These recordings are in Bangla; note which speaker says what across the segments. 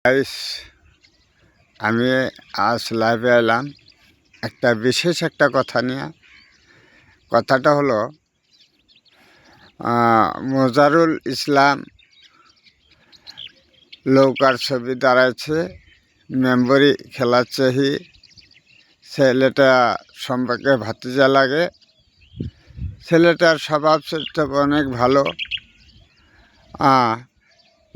Speaker 1: গাইস, আমি আজ লাইভে এলাম একটা বিশেষ একটা কথা নিয়ে। কথাটা হলো মজারুল ইসলাম লৌকার ছবি দাঁড়াচ্ছে, মেম্বরি খেলাচ্ছে। ছেলেটা সম্পর্কে ভাতিজা লাগে। ছেলেটার স্বভাব চরিত্র অনেক ভালো।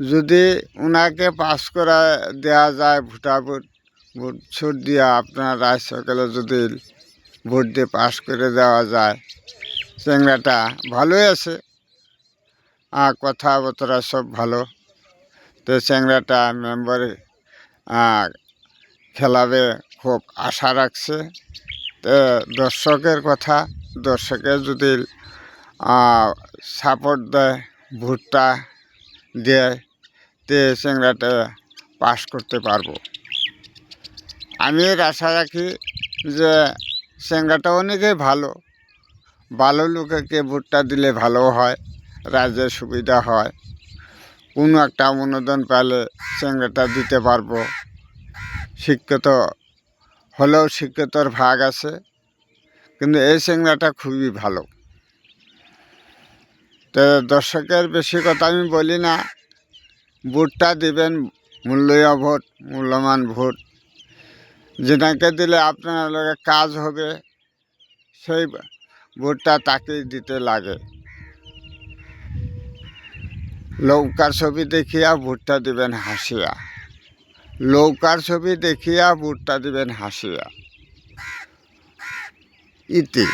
Speaker 1: যদি ওনাকে পাস করা দেওয়া যায়, ভোট ছুট দিয়ে আপনার রায় সকালে যদি ভোট দিয়ে পাস করে দেওয়া যায়, চ্যাংড়াটা ভালোই আছে, কথাবার্তা সব ভালো। তো চ্যাংড়াটা মেম্বারে খেলাবে খুব আশা রাখছে। তো দর্শকের কথা, দর্শকের যদি সাপোর্ট দেয়, ভোটটা দেয়, তে চ্যাংড়াটা পাস করতে পারবো। আমি এর আশা রাখি যে চ্যাংড়াটা অনেকেই ভালো লোককে ভোটটা দিলে ভালো হয়, রাজ্যের সুবিধা হয়। কোনো একটা অনুদান পেলে চ্যাংড়াটা দিতে পারবো। শিক্ষিত হলেও শিক্ষিতর ভাগ আছে, কিন্তু এই চ্যাংড়াটা খুবই ভালো। তো দর্শকের বেশি কথা আমি বলি না, ভোটটা দিবেন, মূল্যীয় ভোট, মূল্যবান ভোট। যেটাকে দিলে আপনার লোকের কাজ হবে, সেই ভোটটা তাকেই দিতে লাগে। লৌকার ছবি দেখিয়া ভোটটা দিবেন হাসিয়া, লৌকার ছবি দেখিয়া ভোটটা দিবেন হাসিয়া। ইতি।